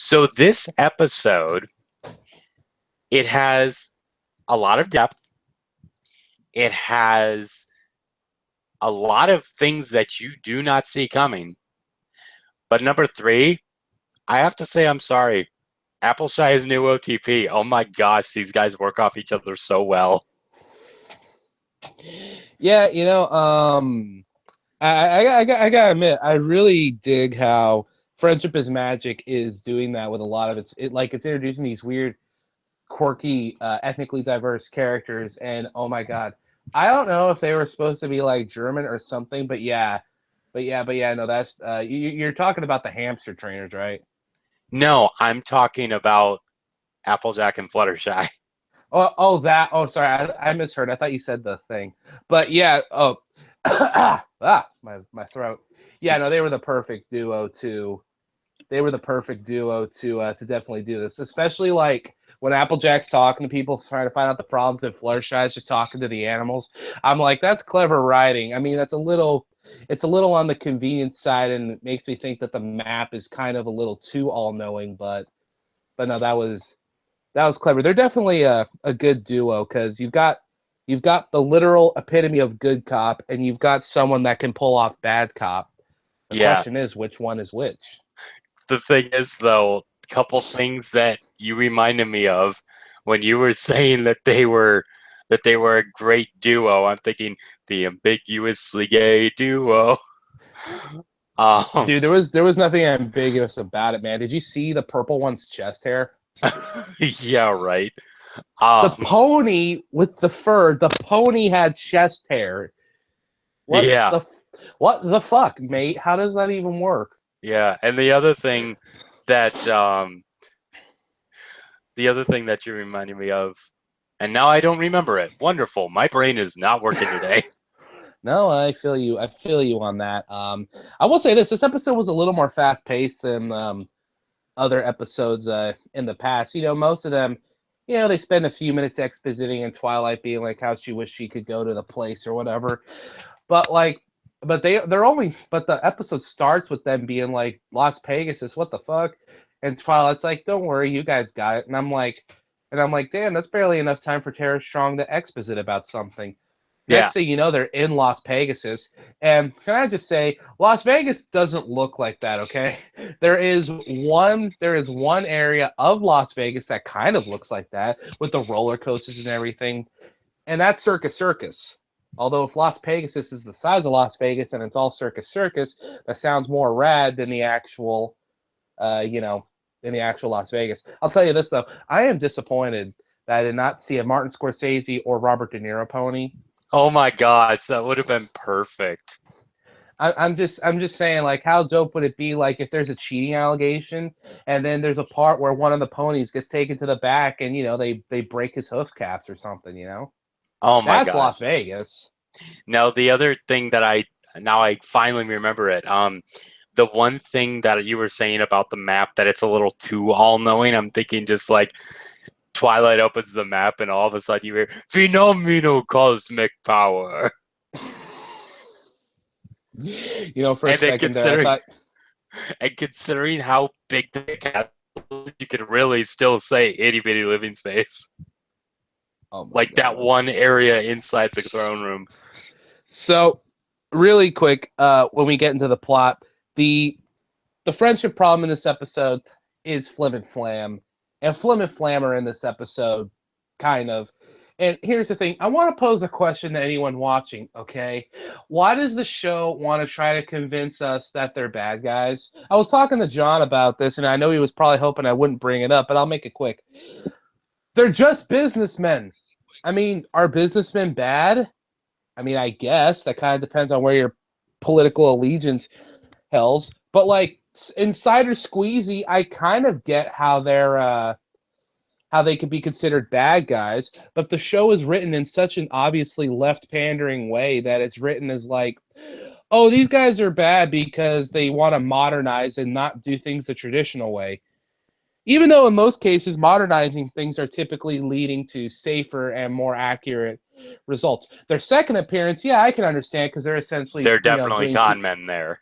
So this episode, it has a lot of depth. It has a lot of things that you do not see coming. But number three, I have to say I'm sorry. Apple Shy's new OTP. Oh my gosh, these guys work off each other so well. Yeah, I gotta admit, I really dig how Friendship is Magic is doing that with a lot of it's introducing these weird, quirky, ethnically diverse characters, and oh my god, I don't know if they were supposed to be like German or something, but yeah, no, that's you're talking about the hamster trainers, right? No, I'm talking about Applejack and Fluttershy. Oh, sorry, I misheard. I thought you said the thing, but yeah. Oh, my throat. Yeah, no, they were the perfect duo to. They were the perfect duo to definitely do this, especially like when Applejack's talking to people trying to find out the problems, and Fluttershy is just talking to the animals. I'm like, that's clever writing. I mean, it's a little on the convenience side, and it makes me think that the map is kind of a little too all knowing. But no, that was clever. They're definitely a good duo because you've got the literal epitome of good cop, and you've got someone that can pull off bad cop. The Yeah. question is, which one is which? The thing is, though, a couple things that you reminded me of when you were saying that they were a great duo. I'm thinking the ambiguously gay duo. Um, Dude, there was nothing ambiguous about it, man. Did you see the purple one's chest hair? yeah, right. The Um, pony with the fur, the pony had chest hair. What yeah, the what the fuck, mate? How does that even work? yeah. And that the other thing that you reminded me of, and now I don't remember it. Wonderful. My brain is not working today. No, I feel you. I feel you on that. I will say this: this episode was a little more fast paced than other episodes in the past. Most of them, they spend a few minutes expositing in Twilight, being like how she wished she could go to the place or whatever. But like, but the episode starts with them being like Las Pegasus, what the fuck? And Twilight's like, don't worry, you guys got it. And I'm like, damn, that's barely enough time for Tara Strong to exposit about something. Yeah, Next thing you know, they're in Las Pegasus. And can I just say, Las Vegas doesn't look like that, okay? There is one area of Las Vegas that kind of looks like that with the roller coasters and everything. And that's Circus Circus. Although if Las Pegasus is the size of Las Vegas and it's all Circus Circus, that sounds more rad than the actual uh, you know, in the actual Las Vegas. I'll tell you this though, I am disappointed that I did not see a Martin Scorsese or Robert De Niro pony. oh my gosh, that would have been perfect. I'm just saying, like, how dope would it be, like, if there's a cheating allegation, and then there's a part where one of the ponies gets taken to the back, and they break his hoof caps or something. Oh my That's Las gosh. Vegas. Now the other thing that I finally remember it. The one thing that you were saying about the map, that it's a little too all-knowing. I'm thinking just like Twilight opens the map and all of a sudden you hear phenomenal cosmic power. For a And then second there, I thought, considering how big the castle is, you could really still say itty bitty living space. oh my Like that god. one area inside the throne room. So, really quick, when we get into the plot, the the friendship problem in this episode is Flim and Flam. And Flim and Flam are in this episode, kind of. And here's the thing, I want to pose a question to anyone watching, okay? Why does the show want to try to convince us that they're bad guys? I was talking to John about this, and I know he was probably hoping I wouldn't bring it up, but I'll make it quick. They're just businessmen. I mean, are businessmen bad? I mean, I guess that kind of depends on where your political allegiance hells. But like Insider Squeezy, I kind of get how they could be considered bad guys, but the show is written in such an obviously left pandering way that it's written as like, oh, these guys are bad because they want to modernize and not do things the traditional way. Even though in most cases modernizing things are typically leading to safer and more accurate results. Their second appearance, yeah, I can understand because they're essentially, They're definitely doing con men there.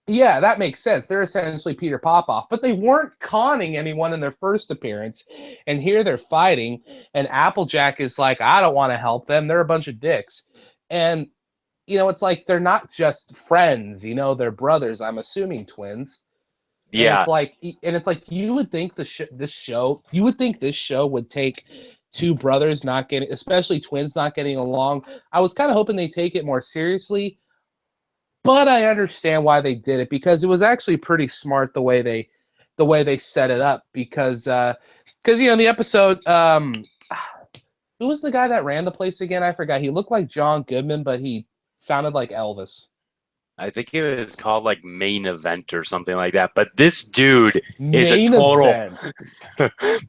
Yeah, that makes sense. They're essentially Peter Popoff, but they weren't conning anyone in their first appearance. And here they're fighting, and Applejack is like, I don't want to help them. They're a bunch of dicks. And, it's like they're not just friends, they're brothers. I'm assuming twins. And Yeah, it's like you would think you would think this show would take two brothers not getting, especially twins not getting along. I was kind of hoping they take it more seriously, but I understand why they did it because it was actually pretty smart the way they set it up because in the episode who was the guy that ran the place again? I forgot. He looked like John Goodman, but he sounded like Elvis. I think it was called like Main Event or something like that. But this dude is a Main total. event.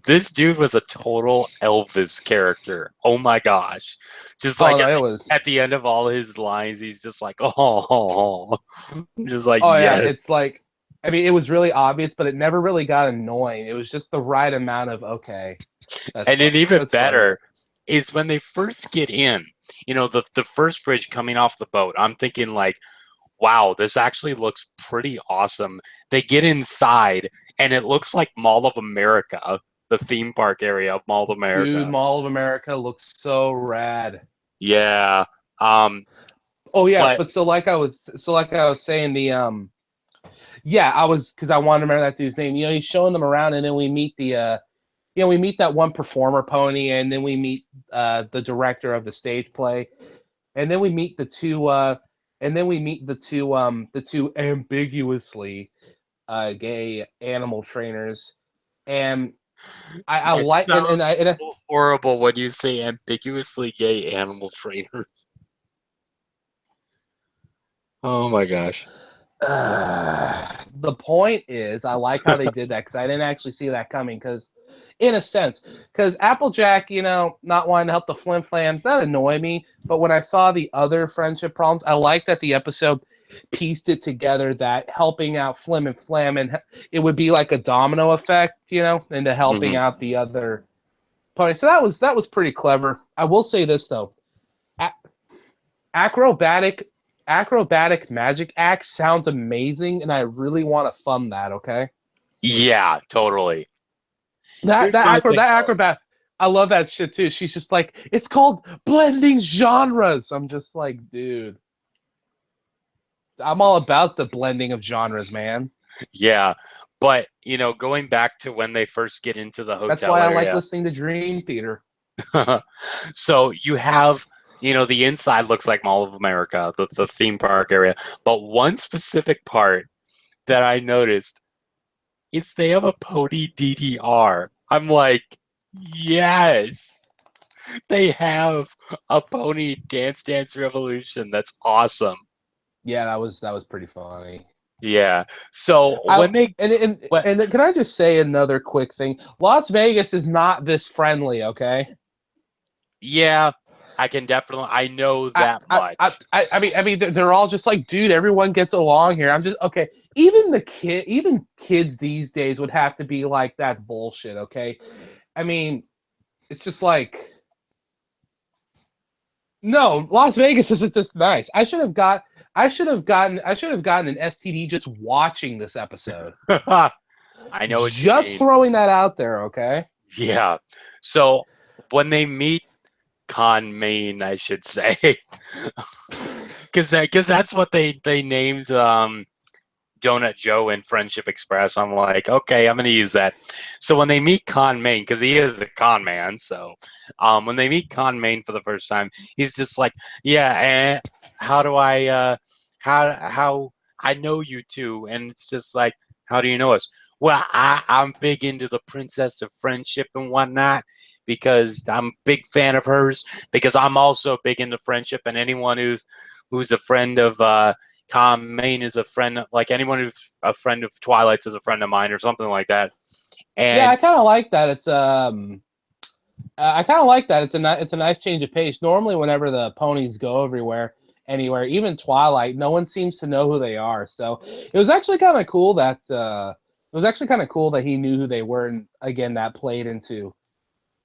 This dude was a total Elvis character. Oh my gosh! Just Oh like no, it was. at the end of all his lines, he's just like, oh, just like Oh yeah, it's yes. like, I mean, it was really obvious, but it never really got annoying. It was just the right amount of okay. That's And then funny. even That's funny. better is when they first get in. The first bridge coming off the boat. I'm thinking like, wow, this actually looks pretty awesome. They get inside, and it looks like Mall of America, the theme park area of Mall of Dude, America. Mall of America looks so rad. Yeah. Um, Oh yeah, but but so like I was saying yeah, I was because I wanted to remember that dude's name. He's showing them around, and then we meet we meet that one performer pony, and then we meet the director of the stage play, and then we meet the two ambiguously gay animal trainers, and I it like sounds so horrible when you say ambiguously gay animal trainers. Oh my gosh. the point is, I like how they did that because I didn't actually see that coming. Because, in a sense, because Applejack, not wanting to help the Flim Flams, that annoyed me. But when I saw the other friendship problems, I like that the episode pieced it together that helping out Flim and Flam, and it would be like a domino effect, into helping Hmm. out the other pony. So that was pretty clever. I will say this though, acrobatic acrobatic magic act sounds amazing, and I really want to fund that. Okay, Yeah, totally. that Here's that my acro thing that though. acrobat, I love that shit too. She's just like, it's called blending genres. I'm just like, dude, I'm all about the blending of genres, man. Yeah. But, going back to when they first get into the That's hotel why I like area. listening to Dream Theater. So you have, the inside looks like Mall of America, the theme park area. But one specific part that I noticed is they have a pony DDR. I'm like, yes, they have a pony Dance Dance Revolution. That's awesome. Yeah, that was pretty funny. Yeah. So I when they, and and what, and can I just say another quick thing? Las Vegas is not this friendly, okay? yeah, I can definitely, I know I, that I, I, much. I mean, they're all just like, dude, everyone gets along here. I'm just okay. Even kids these days would have to be like, that's bullshit. Okay, I mean, it's just like, no, Las Vegas isn't this nice. I should have gotten an STD just watching this episode. I know what you Just mean. throwing that out there. Okay. Yeah. So when they meet Con Main, I should say, because that's what they named Donut Joe in Friendship Express. I'm like, okay, I'm gonna use that. So when they meet Con Main, because he is a con man, so when they meet Con Main for the first time, he's just like, yeah, how do I how I know you two, and it's just like, how do you know us? Well, I'm big into the Princess of Friendship and whatnot because I'm a big fan of hers. Because I'm also big into friendship, and anyone who's a friend of Tom Main is a friend, like anyone who's a friend of Twilight's is a friend of mine, or something like that. Yeah, I And kind of like that. I kind of like that. It's a nice change of pace. Normally, whenever the ponies go anywhere, even Twilight, no one seems to know who they are. So it was actually kind of cool that he knew who they were, and again, that played into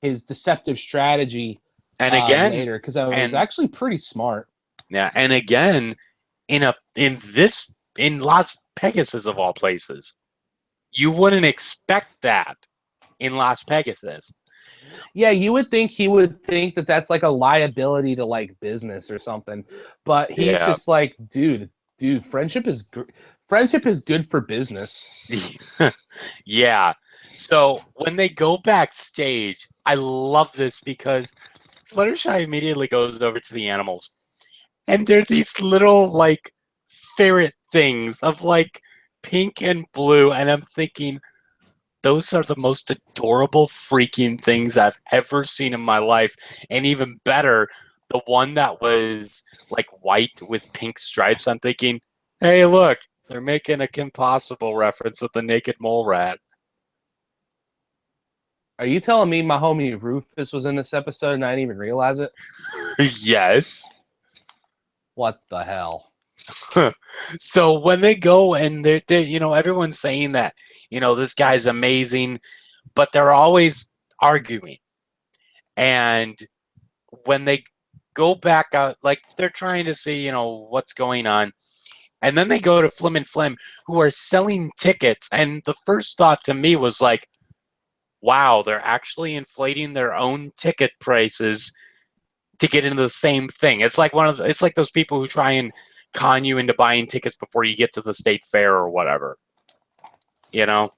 his deceptive strategy and again, later because it was and actually pretty smart. yeah, and again, in this in Las Pegasus of all places. You wouldn't expect that in Las Pegasus. Yeah, you would think he would think that that's like a liability to like business or something, but he's Yeah. just like, dude, friendship is good for business. Yeah. So when they go backstage, I love this because Fluttershy immediately goes over to the animals. And they're these little like ferret things of like pink and blue. And I'm thinking, those are the most adorable freaking things I've ever seen in my life. And even better, the one that was like white with pink stripes. I'm thinking, hey, look, they're making a Kim Possible reference with the naked mole rat. Are you telling me my homie Rufus was in this episode and I didn't even realize it? Yes. What the hell? So when they go and they're, you know, everyone's saying that, you know, this guy's amazing, but they're always arguing. And when they go back out, like they're trying to see, you know, what's going on. And then they go to Flim and Flim, who are selling tickets. And the first thought to me was like, wow, they're actually inflating their own ticket prices to get into the same thing. It's like it's like those people who try and con you into buying tickets before you get to the state fair or whatever. You know?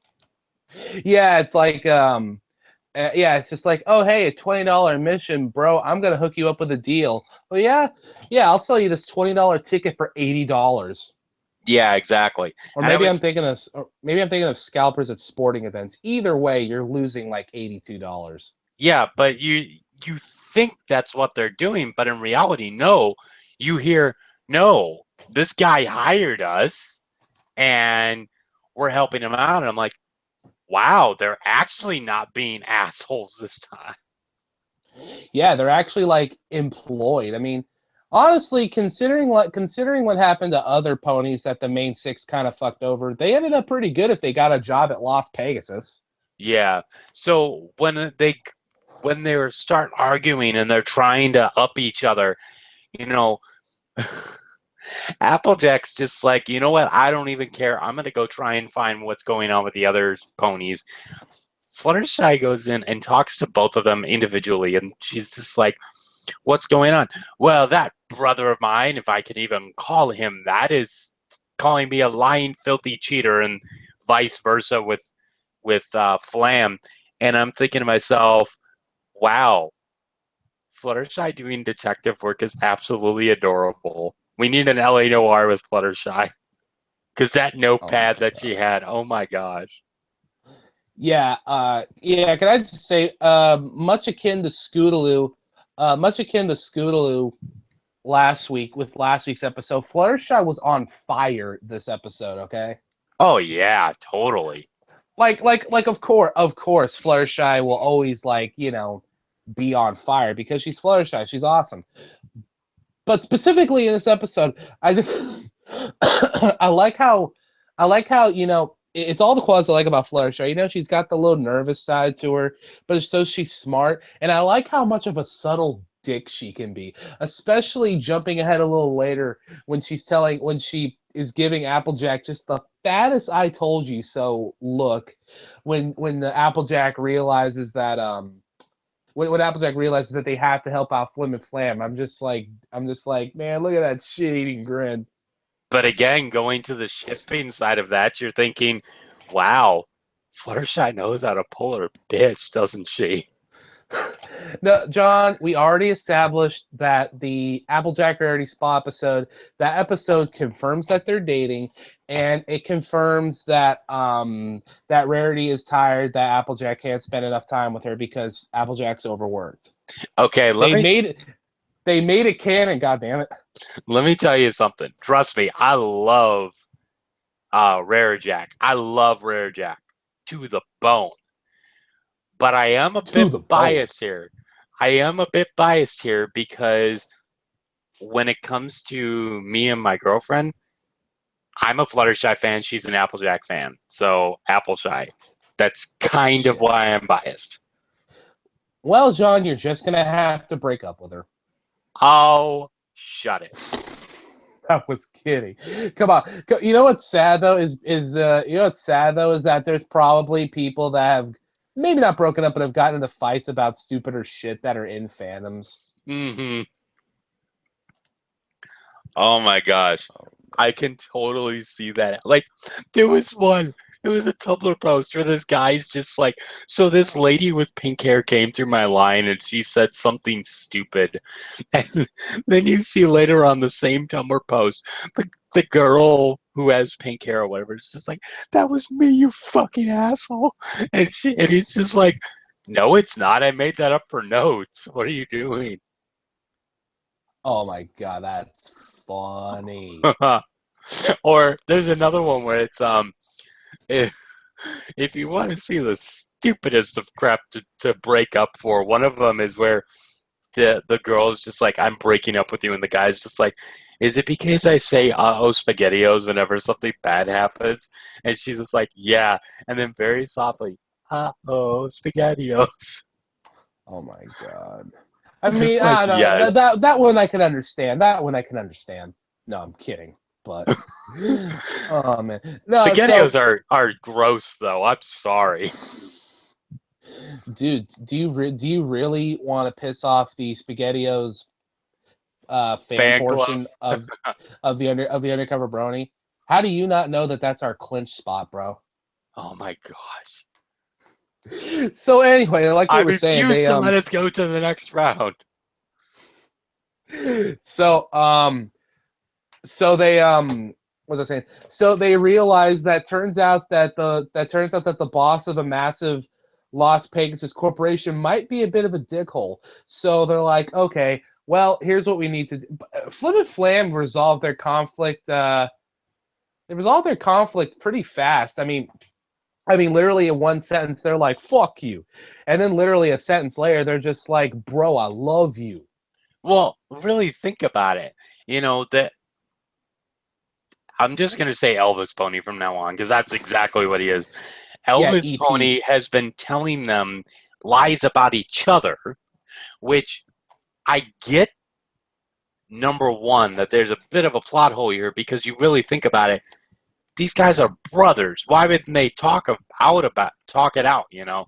Yeah, it's like yeah, it's just like, oh hey, a $20 admission, bro. I'm gonna hook you up with a deal. Oh yeah, I'll sell you this $20 ticket for $80. Yeah, exactly. Or And it maybe I'm was thinking of scalpers at sporting events. Either way, you're losing like $82. yeah, but you think that's what they're doing, but in reality, no. You hear, no, this guy hired us and we're helping him out. And I'm like, wow, they're actually not being assholes this time. Yeah, they're actually like employed. I mean, honestly, considering what happened to other ponies that the main six kind of fucked over, they ended up pretty good if they got a job at Las Pegasus. Yeah. So when they start arguing and they're trying to up each other, you know, Applejack's just like, you know what? I don't even care. I'm gonna go try and find what's going on with the other ponies. Fluttershy goes in and talks to both of them individually, and she's just like, what's going on? Well, that brother of mine, if I can even call him that, is calling me a lying, filthy cheater, and vice versa with Flam. And I'm thinking to myself, wow, Fluttershy doing detective work is absolutely adorable. We need an LA Noir with Fluttershy. Because that Oh my notepad that god. she had, oh my gosh. Yeah, yeah. Can I just say, much akin to Scootaloo last week with last week's episode. Fluttershy was on fire this episode. Okay. Oh yeah, totally. Like of course Fluttershy will always like, be on fire because she's Fluttershy. She's awesome. But specifically in this episode, I just I like how it's all the qualities I like about Fluttershy. She's got the little nervous side to her, but so she's smart, and I like how much of a subtle dick she can be, especially jumping ahead a little later when she is giving Applejack just the fattest "I told you so" look when the Applejack realizes that when Applejack realizes that they have to help out Flim and Flam. I'm just like, man, look at that shit-eating grin. But again, going to the shipping side of that, you're thinking, wow, Fluttershy knows how to pull her bitch, doesn't she? No, John, we already established that the Applejack Rarity Spa episode, that episode confirms that they're dating, and it confirms that that Rarity is tired, that Applejack can't spend enough time with her because Applejack's overworked. Okay, They made it canon, goddammit. let me tell you something. Trust me, I love Rare Jack. I love Rare Jack to the bone. But I am a To bit the bone. biased here. I am a bit biased here because when it comes to me and my girlfriend, I'm a Fluttershy fan. She's an Applejack fan. So Appleshy. That's kind of Shit. why I'm biased. Well, John, you're just gonna have to break up with her. Oh, shut it. I was kidding. Come on. You know what's sad though is that there's probably people that have maybe not broken up but have gotten into fights about stupider shit that are in fandoms. Mm-hmm. Oh my gosh. I can totally see that. Like, there was one, it was a Tumblr post where this guy's just like, so this lady with pink hair came through my line and she said something stupid. And then you see later on the same Tumblr post, the girl who has pink hair or whatever is just like, that was me, you fucking asshole. And he's just like, no, it's not. I made that up for notes. What are you doing? Oh my god, that's funny. Or there's another one where it's if if you want to see the stupidest of crap to break up for, one of them is where the girl is just like, I'm breaking up with you, and the guy's just like, is it because I say uh-oh spaghettios whenever something bad happens? And she's just like, yeah, and then very softly, uh-oh spaghettios. Oh my god. I I'm mean, just like, I don't know. yes. That one I can understand. That one I can understand. No, I'm kidding. But oh man. No, so Spaghettios are gross though. I'm sorry. dude, do you really want to piss off the SpaghettiOs fan Fan club. portion of the undercover brony? How do you not know that that's our clinch spot, bro? Oh my gosh. So anyway, like we I were saying, refuse to let us go to the next round. so they what was I saying? So they realize that turns out that the boss of a massive Las Pegasus corporation might be a bit of a dickhole. So they're like, okay, well, here's what we need to do. Flim and Flam resolve their conflict. They resolve their conflict pretty fast. I mean, literally in one sentence, they're like, "Fuck you," and then literally a sentence later, they're just like, "Bro, I love you." Well, really think about it. You know, that I'm just going to say Elvis Pony from now on because that's exactly what he is. Yeah, Elvis EP. Pony has been telling them lies about each other, which I get, number one, that there's a bit of a plot hole here because you really think about it. These guys are brothers. Why wouldn't they talk it out, you know?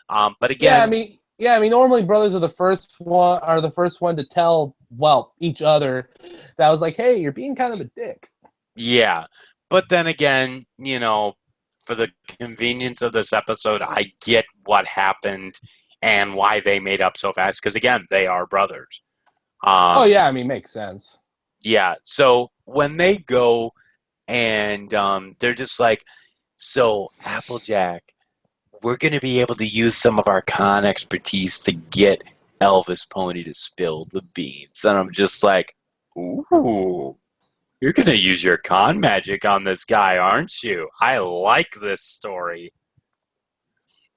But Yeah, again, normally brothers are the first one to tell each other that was like, hey, you're being kind of a dick. yeah. But then again, you know, for the convenience of this episode, I get what happened and why they made up so fast. Because again, they are brothers. Oh Um, yeah, I mean, makes sense. yeah. So when they go and they're just like, so Applejack, we're going to be able to use some of our con expertise to get Elvis Pony to spill the beans. And I'm just like, ooh, you're going to use your con magic on this guy, aren't you? I like this story.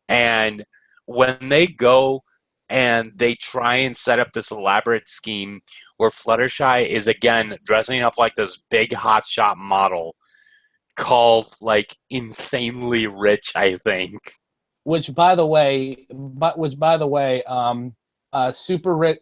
And when they go and they try and set up this elaborate scheme where Fluttershy is again dressing up like this big hotshot model called like insanely rich, I think. Which, by the way, super rich.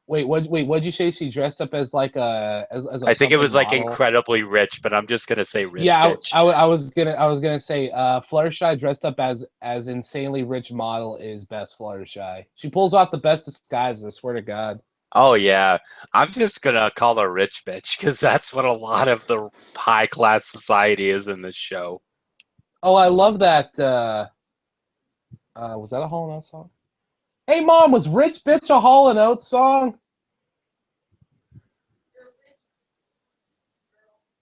What'd you say? She dressed up as like as a I think it something was like model. incredibly rich, but I'm just gonna say rich Yeah, bitch. I was gonna say Fluttershy dressed up as insanely rich model is best Fluttershy. She pulls off the best disguises. I swear to God. Oh yeah, I'm just gonna call her rich bitch because that's what a lot of the high class society is in this show. Oh, I love that. Was that a Hall & Oates song? Hey, Mom, was Rich Bitch a Hall & Oates song?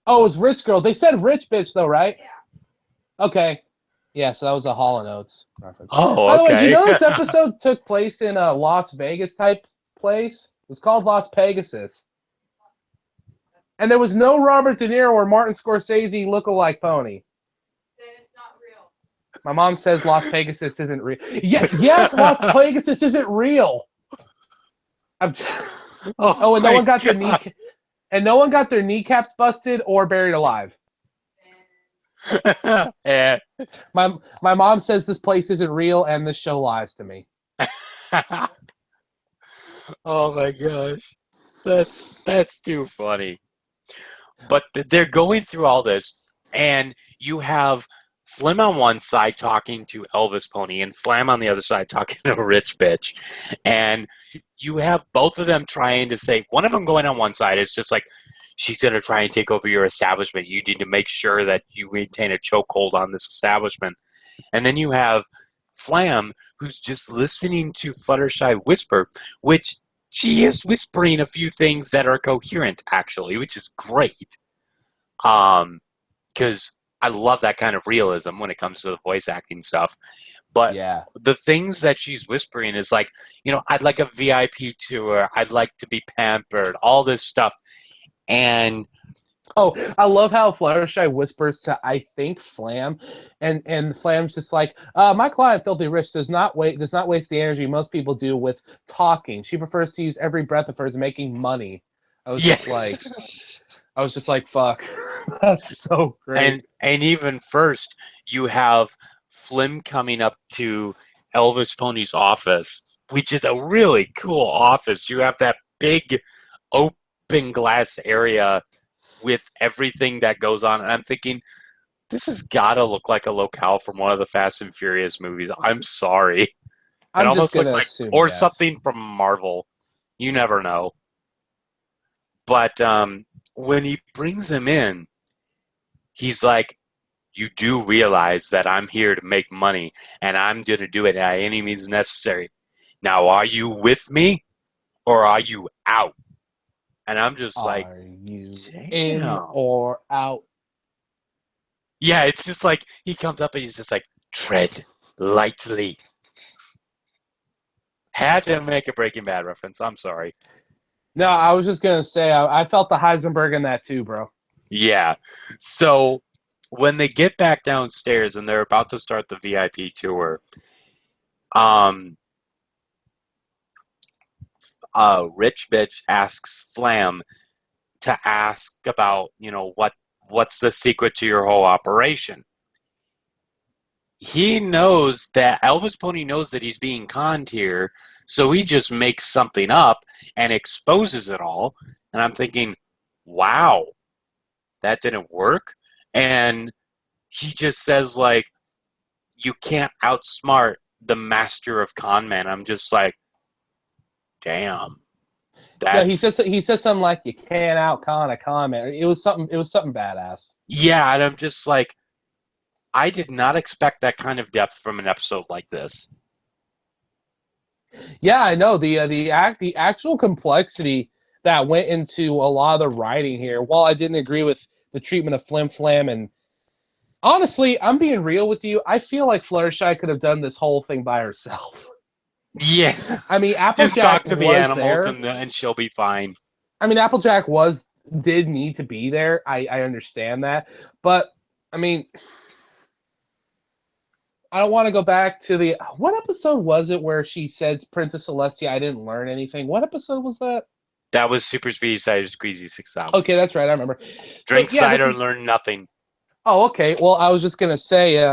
Oh, it was Rich Girl. They said Rich Bitch, though, right? Yeah. Okay. Yeah, so that was a Hall & Oates reference. Oh, By the way, did you okay. know this episode took place in a Las Vegas type place? It's called Las Pegasus. And there was no Robert De Niro or Martin Scorsese look-alike pony. Then it's not real. My mom says Las Pegasus isn't real. Yeah, yes, Las Pegasus isn't real. Oh, and no one got their kneecaps busted or buried alive. yeah. My mom says this place isn't real and this show lies to me. Oh my gosh, that's too funny. But they're going through all this, and you have Flim on one side talking to Elvis Pony, and Flam on the other side talking to Rich Bitch. And you have both of them trying to say, one of them going on one side is just like, she's going to try and take over your establishment. You need to make sure that you maintain a chokehold on this establishment. And then you have Flam, who's just listening to Fluttershy whisper, which she is whispering a few things that are coherent, actually, which is great. Because I love that kind of realism when it comes to the voice acting stuff. But Yeah. the things that she's whispering is like, I'd like a VIP tour. I'd like to be pampered, all this stuff. And Oh, I love how Fluttershy whispers to, I think, Flam, and Flam's just like, my client, Filthy Rich, does not waste the energy most people do with talking. She prefers to use every breath of hers making money. I was just like, fuck. That's so great. And even first, you have Flim coming up to Elvis Pony's office, which is a really cool office. You have that big open glass area with everything that goes on. And I'm thinking, this has got to look like a locale from one of the Fast and Furious movies. I'm sorry. It almost looked like, or yes. something from Marvel. You never know. But when he brings him in, he's like, you do realize that I'm here to make money, and I'm going to do it at any means necessary. Now, are you with me, or are you out? And I'm just like, are you damn. in or out? Yeah, it's just like, he comes up and he's just like, tread lightly. Had to make a Breaking Bad reference. I'm sorry. No, I was just going to say, I felt the Heisenberg in that too, bro. Yeah. So when they get back downstairs and they're about to start the VIP tour, Rich Bitch asks Flam to ask about, what's the secret to your whole operation. He knows that Elvis Pony knows that he's being conned here, so he just makes something up and exposes it all. And I'm thinking, wow, that didn't work. And he just says, like, you can't outsmart the master of con man. I'm just like, damn. Yeah, he said something like, you can't out-con a con man. It was something badass. Yeah, and I'm just like, I did not expect that kind of depth from an episode like this. Yeah, I know. The actual complexity that went into a lot of the writing here, while I didn't agree with the treatment of Flim Flam, and honestly, I'm being real with you, I feel like Fluttershy could have done this whole thing by herself. Yeah. I mean, Just talk to the animals there. and she'll be fine. I mean, Applejack did need to be there. I understand that. But, I mean, I don't want to go back to what episode was it where she said, Princess Celestia, I didn't learn anything? What episode was that? That was Super Speed Cider Squeezy 6000. Okay, that's right. I remember. Drink cider, learn nothing. Oh, okay. Well, I was just going to say,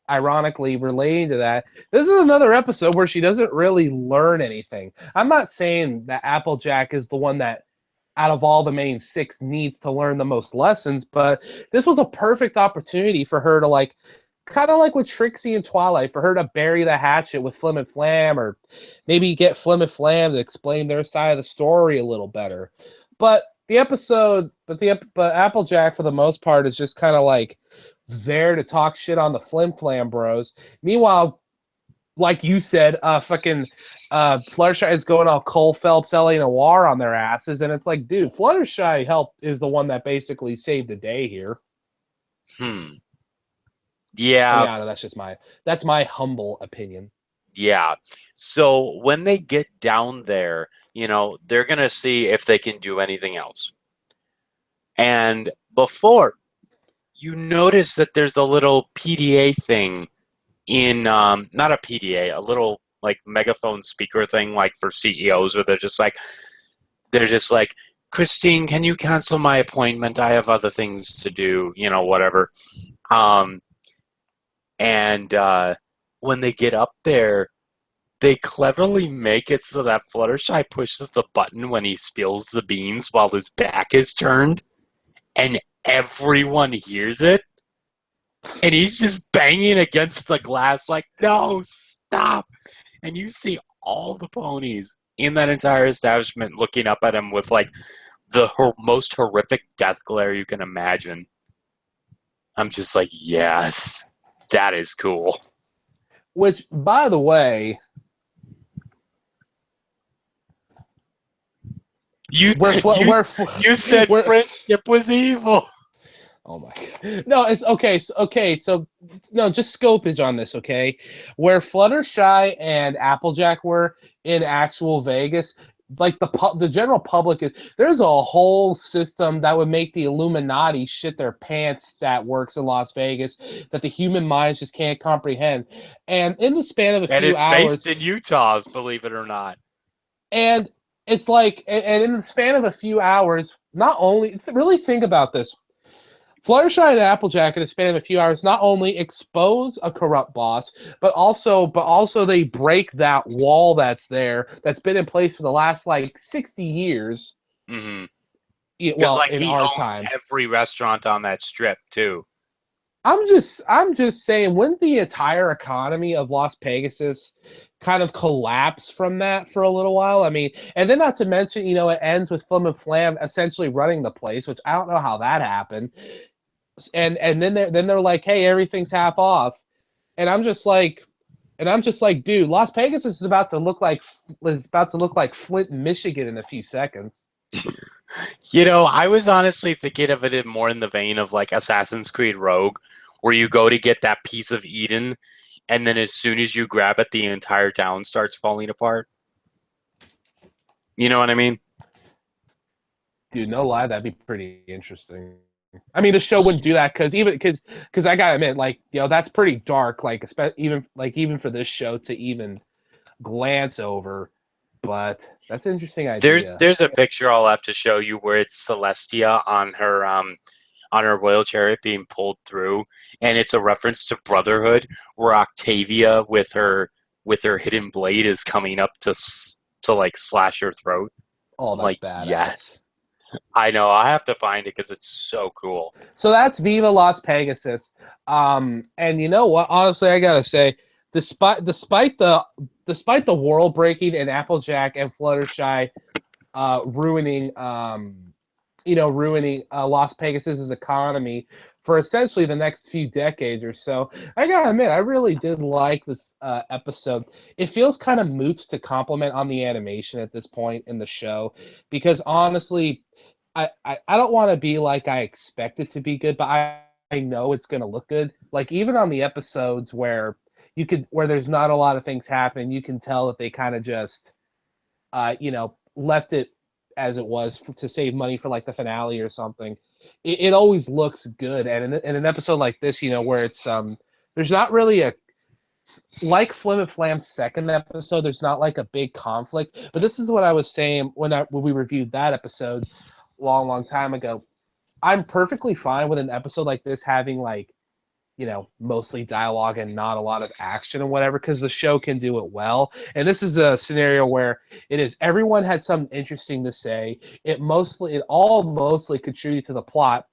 ironically relating to that, this is another episode where she doesn't really learn anything. I'm not saying that Applejack is the one that, out of all the main six, needs to learn the most lessons, but this was a perfect opportunity for her to, like, kind of like with Trixie and Twilight, for her to bury the hatchet with Flim and Flam, or maybe get Flim and Flam to explain their side of the story a little better. But Applejack, for the most part, is just kind of like there to talk shit on the Flim Flam bros. Meanwhile, like you said, Fluttershy is going all Cole Phelps, L.A. Noir on their asses, and it's like, dude, Fluttershy is the one that basically saved the day here. Yeah. Yeah, that's my humble opinion. Yeah. So when they get down there, they're going to see if they can do anything else. And before, you notice that there's a little PDA thing in, not a PDA, a little like megaphone speaker thing, like for CEOs, where they're just like, Christine, can you cancel my appointment? I have other things to do, whatever. And when they get up there, They cleverly make it so that Fluttershy pushes the button when he spills the beans while his back is turned, and everyone hears it. And he's just banging against the glass like, no, stop. And you see all the ponies in that entire establishment looking up at him with like the most horrific death glare you can imagine. I'm just like, yes, that is cool. Which, by the way, You said friendship was evil. Oh my god! No, it's okay. So no, just scopage on this. Okay, where Fluttershy and Applejack were in actual Vegas, like the general public is there's a whole system that would make the Illuminati shit their pants that works in Las Vegas that the human minds just can't comprehend. And in the span of a few hours, and it's based in Utah, believe it or not. And it's like, and in the span of a few hours, not only really think about this. Fluttershy and Applejack in the span of a few hours not only expose a corrupt boss, but also they break that wall that's been in place for the last like 60 years. Mm-hmm. Well, like in our time, every restaurant on that strip too. I'm just saying, wouldn't the entire economy of Las Pegasus kind of collapse from that for a little while? I mean, and then not to mention, it ends with Flim and Flam essentially running the place, which I don't know how that happened. And then they're like, hey, everything's half off, and I'm just like, dude, Las Pegasus is about to look like Flint, Michigan in a few seconds. I was honestly thinking of it more in the vein of like Assassin's Creed Rogue, where you go to get that piece of Eden, and then as soon as you grab it, the entire town starts falling apart. You know what I mean? Dude, no lie, that'd be pretty interesting. I mean, the show wouldn't do that because I gotta admit, like, that's pretty dark. Like, even for this show to even glance over, but that's an interesting idea. There's a picture I'll have to show you where it's Celestia on her royal chariot being pulled through, and it's a reference to Brotherhood, where Octavia with her hidden blade is coming up to like slash her throat. Oh, that's like badass. Yes. I know. I have to find it because it's so cool. So that's Viva Las Pegasus. And you know what? Honestly, I gotta say, despite the world breaking and Applejack and Fluttershy ruining Las Pegasus's economy for essentially the next few decades or so, I gotta admit, I really did like this episode. It feels kind of moot to compliment on the animation at this point in the show, because honestly, I don't want to be like I expect it to be good, but I know it's going to look good. Like, even on the episodes where there's not a lot of things happening, you can tell that they kind of just, left it as it was to save money for like the finale or something. It always looks good. And in an episode like this, where it's, there's not really like Flim and Flam's second episode, there's not like a big conflict. But this is what I was saying when we reviewed that episode long time ago. I'm perfectly fine with an episode like this having like, mostly dialogue and not a lot of action and whatever, because the show can do it well. And this is a scenario where everyone had something interesting to say. It all mostly contributed to the plot.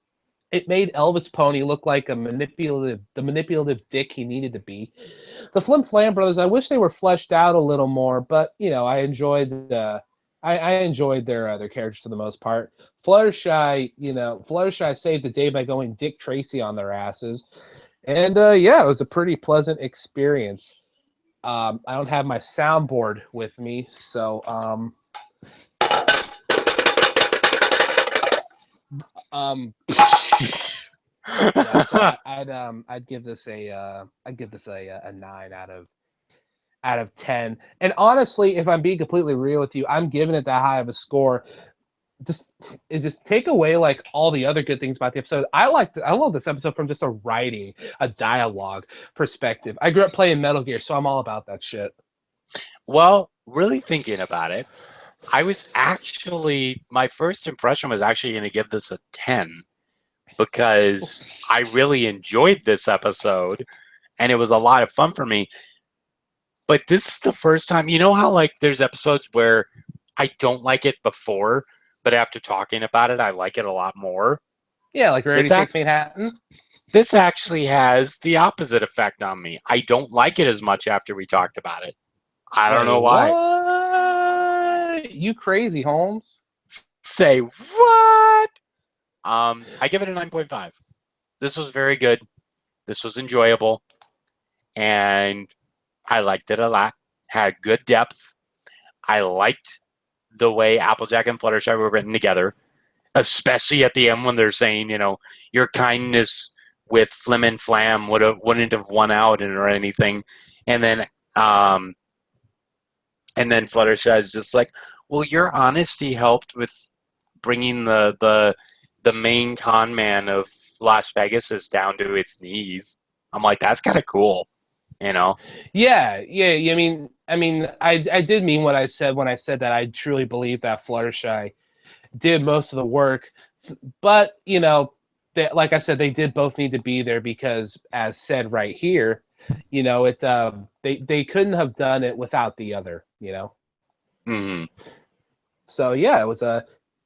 It made Elvis Pony look like the manipulative dick he needed to be. The Flim Flam brothers, I wish they were fleshed out a little more, but I enjoyed their characters for the most part. Fluttershy saved the day by going Dick Tracy on their asses. And it was a pretty pleasant experience. I don't have my soundboard with me, so I'd give this a 9 out of 10. And honestly, if I'm being completely real with you, I'm giving it that high of a score. Just take away like all the other good things about the episode. I love this episode from just a writing, a dialogue perspective. I grew up playing Metal Gear, so I'm all about that shit. Well, really thinking about it, my first impression was actually going to give this a 10 because I really enjoyed this episode and it was a lot of fun for me. But this is the first time. You know how like there's episodes where I don't like it before, but after talking about it, I like it a lot more. Yeah, like Rarity This act- Takes Manhattan. This actually has the opposite effect on me. I don't like it as much after we talked about it. I don't know why. What? You crazy, Holmes? Say what? I give it a 9.5. This was very good. This was enjoyable, and I liked it a lot. Had good depth. I liked the way Applejack and Fluttershy were written together, especially at the end when they're saying, your kindness with Flim and Flam wouldn't have won out or anything, and then Fluttershy is just like, well, your honesty helped with bringing the main con man of Las Vegas is down to its knees. I'm like, that's kind of cool, Yeah. I did mean what I said when I said that I truly believe that Fluttershy did most of the work, but like I said, they did both need to be there because, as said right here, they couldn't have done it without the other. Mm-hmm. So yeah, it was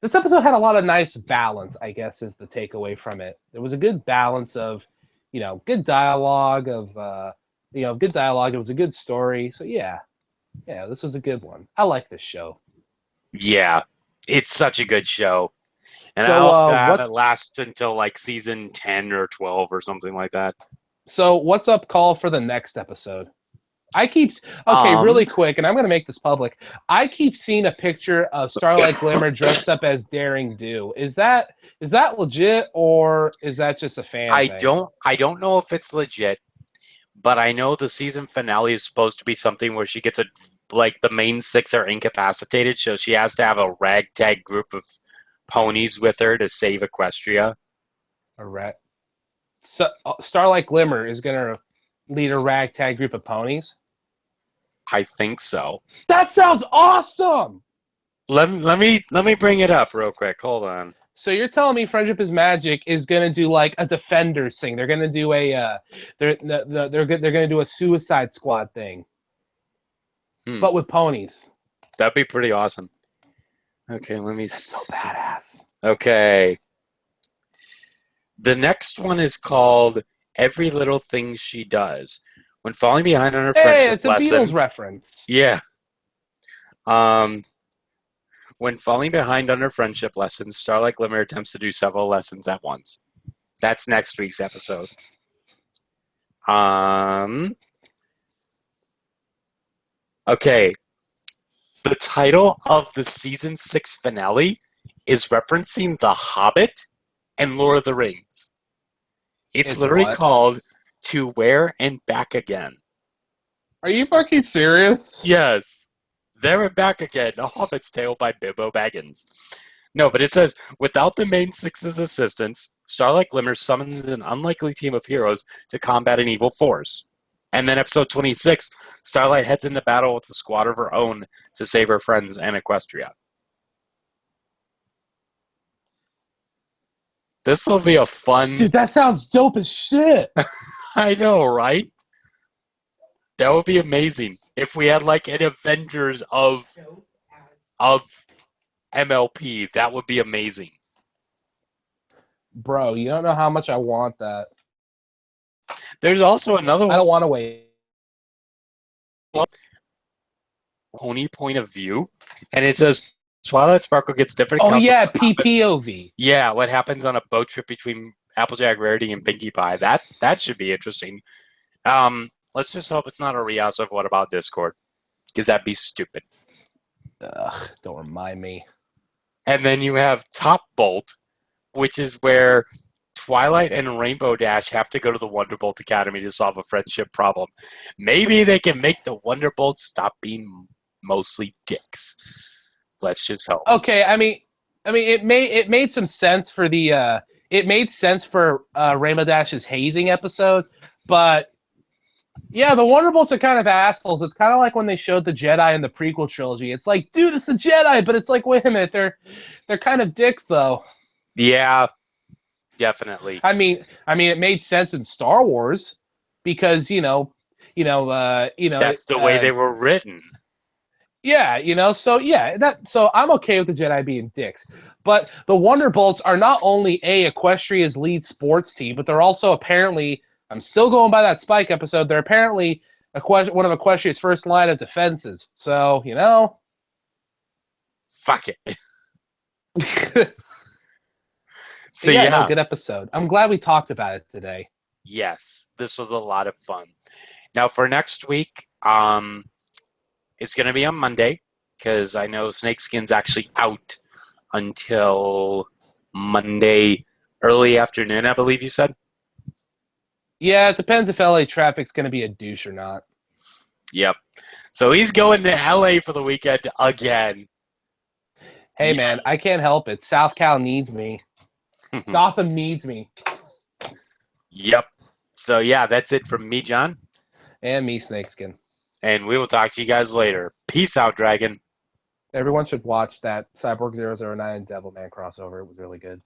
this episode had a lot of nice balance, I guess, is the takeaway from it. There was a good balance of, good dialogue good dialogue. It was a good story. So yeah, this was a good one. I like this show. Yeah, it's such a good show. And So, I hope to have it last until like season 10 or 12 or something like that. So what's up, call for the next episode? Really quick, and I'm going to make this public. I keep seeing a picture of Starlight Glimmer dressed up as Daring Do. Is that legit, or is that just a fan thing? I don't know if it's legit, but I know the season finale is supposed to be something where she gets the main six are incapacitated, so she has to have a ragtag group of ponies with her to save Equestria. All right. So Starlight Glimmer is going to lead a ragtag group of ponies? I think so. That sounds awesome! Let me bring it up real quick. Hold on. So you're telling me Friendship is Magic is going to do like a Defenders thing? They're going to do they're going to do a Suicide Squad thing, but with ponies. That'd be pretty awesome. Okay, let me. So badass. Okay. The next one is called Every Little Thing She Does. When falling behind on her friendship lesson. It's a Beatles reference. Yeah. When falling behind on her friendship lessons, Starlight Glimmer attempts to do several lessons at once. That's next week's episode. Okay. The title of the season 6 finale is referencing The Hobbit and Lord of the Rings. It's literally called To Where and Back Again. Are you fucking serious? Yes. There and Back Again, A Hobbit's Tale by Bilbo Baggins. No, but it says, without the main six's assistance, Starlight Glimmer summons an unlikely team of heroes to combat an evil force. And then episode 26, Starlight heads into battle with a squad of her own to save her friends and Equestria. This will be a fun... Dude, that sounds dope as shit! I know, right? That would be amazing. If we had like an Avengers of MLP, that would be amazing. Bro, you don't know how much I want that. There's also another one. I don't want to wait. Pony point of view, and it says Twilight Sparkle gets different. Oh yeah, PPOV. Yeah, what happens on a boat trip between Applejack Rarity and Pinkie Pie? That should be interesting. Let's just hope it's not a re-house of What About Discord, because that'd be stupid. Ugh, don't remind me. And then you have Top Bolt, which is where Twilight and Rainbow Dash have to go to the Wonderbolt Academy to solve a friendship problem. Maybe they can make the Wonderbolts stop being mostly dicks. Let's just hope. Okay, I mean, it made some sense for the it made sense for Rainbow Dash's hazing episode, but yeah, the Wonderbolts are kind of assholes. It's kind of like when they showed the Jedi in the prequel trilogy. It's like, dude, it's the Jedi, but it's like, wait a minute, they're kind of dicks though. Yeah, definitely. I mean, it made sense in Star Wars because you know That's the way they were written. Yeah, so I'm okay with the Jedi being dicks. But the Wonderbolts are not only Equestria's lead sports team, but they're also apparently, I'm still going by that Spike episode, they're apparently one of Equestria's first line of defenses. So, Fuck it. So yeah, yeah, no, good episode. I'm glad we talked about it today. yes, this was a lot of fun. Now for next week, it's going to be on Monday because I know Snakeskin's actually out until Monday early afternoon, I believe you said. Yeah, it depends if LA traffic's going to be a douche or not. Yep. So he's going to LA for the weekend again. Hey, Yeah. man, I can't help it. South Cal needs me. Gotham needs me. Yep. So yeah, that's it from me, John. And me, Snakeskin. And we will talk to you guys later. Peace out, Dragon. Everyone should watch that Cyborg 009 Devilman crossover. It was really good.